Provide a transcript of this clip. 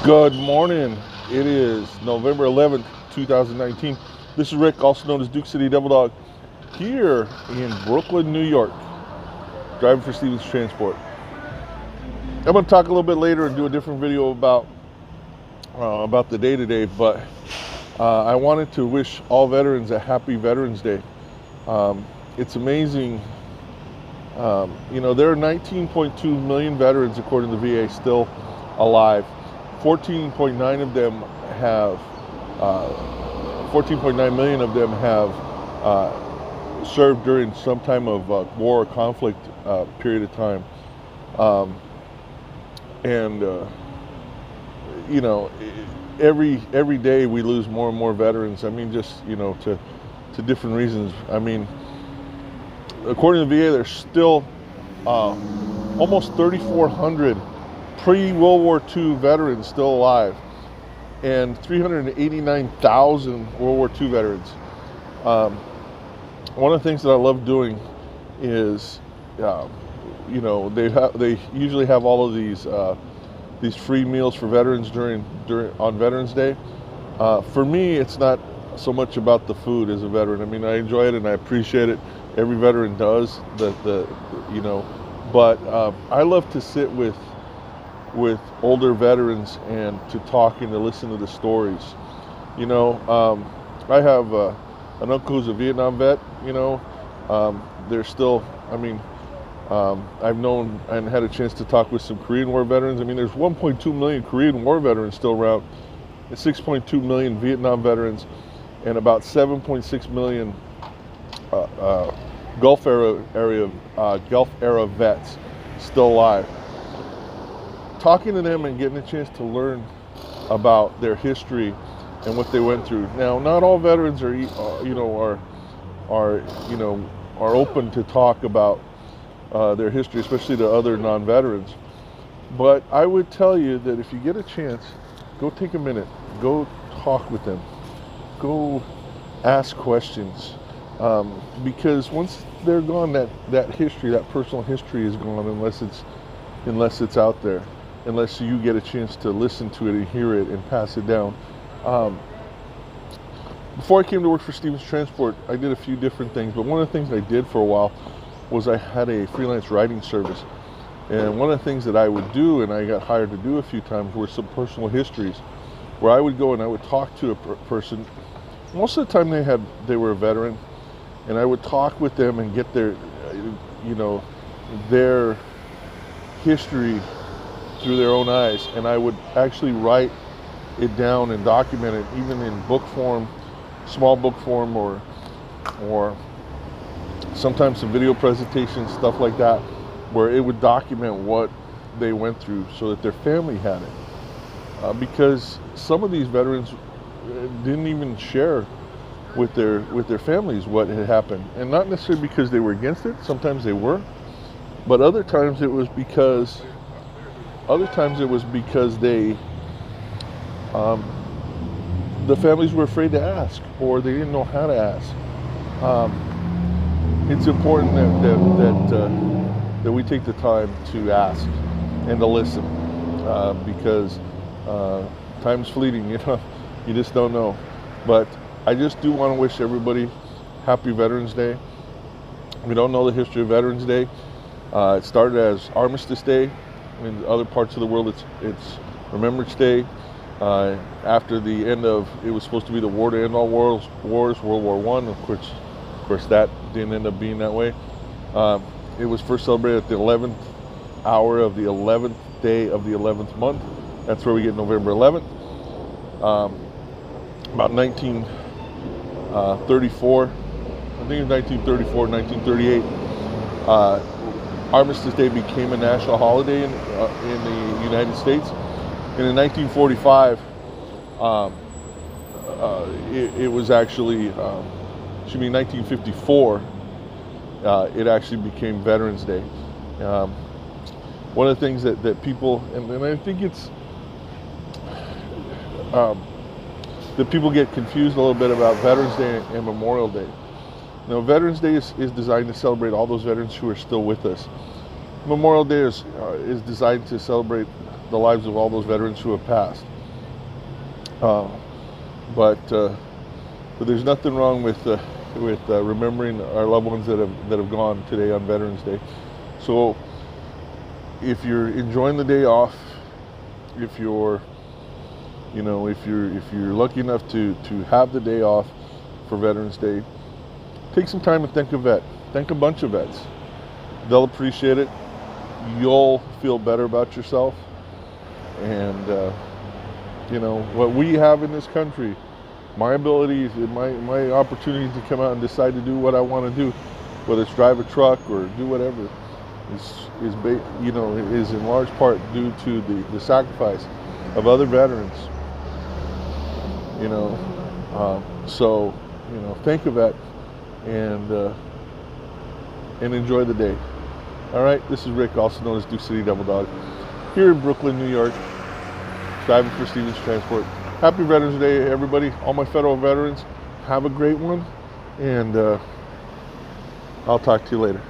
Good morning. It is November 11th, 2019. This is Rick, also known as Duke City Devil Dog, here in Brooklyn, New York, driving for Stevens Transport. I'm going to talk a little bit later and do a different video about the day today, but I wanted to wish all veterans a happy Veterans Day. It's amazing. There are 19.2 million veterans, according to the VA, still alive. 14.9 of them have 14.9 million of them have served during some time of war or conflict period of time. Every day we lose more and more veterans. I mean, just to different reasons. I mean, according to the VA, there's still almost 3,400 pre-World War II veterans still alive, and 389,000 World War II veterans. One of the things that I love doing is, they usually have all of these free meals for veterans on Veterans Day. For me, it's not so much about the food as a veteran. I mean, I enjoy it and I appreciate it. Every veteran does, but I love to sit with older veterans and to talk and to listen to the stories. I have an uncle who's a Vietnam vet. They're still, I've known and had a chance to talk with some Korean War veterans. I mean, there's 1.2 million Korean War veterans still around, and 6.2 million Vietnam veterans, and about 7.6 million Gulf era vets still alive. Talking to them and getting a chance to learn about their history and what they went through. Now, not all veterans are open to talk about their history, especially to other non-veterans. But I would tell you that if you get a chance, go take a minute, go talk with them, go ask questions, because once they're gone, that history, that personal history, is gone unless it's out there. Unless you get a chance to listen to it and hear it and pass it down. Before I came to work for Stevens Transport, I did a few different things, but one of the things I did for a while was I had a freelance writing service. And one of the things that I would do, and I got hired to do a few times, were some personal histories, where I would go and I would talk to a person. Most of the time they were a veteran, and I would talk with them and get their history through their own eyes, and I would actually write it down and document it, even in book form, small book form, or sometimes some video presentations, stuff like that, where it would document what they went through so that their family had it. Because some of these veterans didn't even share with their families what had happened, and not necessarily because they were against it. Sometimes they were, but other times it was because they, the families were afraid to ask, or they didn't know how to ask. It's important that we take the time to ask and to listen, because time's fleeting. You just don't know. But I just do want to wish everybody happy Veterans Day. We don't know the history of Veterans Day. It started as Armistice Day. In other parts of the world, it's Remembrance Day. After the end of, it was supposed to be the war to end all wars, World War I. Of course, that didn't end up being that way. It was first celebrated at the 11th hour of the 11th day of the 11th month. That's where we get November 11th. About 1934, I think it was 1934, 1938. Armistice Day became a national holiday in the United States, and in 1945, it was actually, 1954, it actually became Veterans Day. One of the things that people, and I think it's, that people get confused a little bit about Veterans Day and Memorial Day. Veterans Day is designed to celebrate all those veterans who are still with us. Memorial Day is designed to celebrate the lives of all those veterans who have passed. Uh, but there's nothing wrong with remembering our loved ones that have gone today on Veterans Day. So if you're enjoying the day off, if you're if you're lucky enough to have the day off for Veterans Day, take some time and thank a vet. Thank a bunch of vets. They'll appreciate it. You'll feel better about yourself. And what we have in this country, my abilities, my opportunity to come out and decide to do what I want to do, whether it's drive a truck or do whatever, is in large part due to the sacrifice of other veterans. So think of that and enjoy the day. All right, this is Rick, also known as Duke City Devil Dog, here in Brooklyn, New York, driving for Stevens Transport. Happy Veterans Day, everybody. All my federal veterans, have a great one, and I'll talk to you later.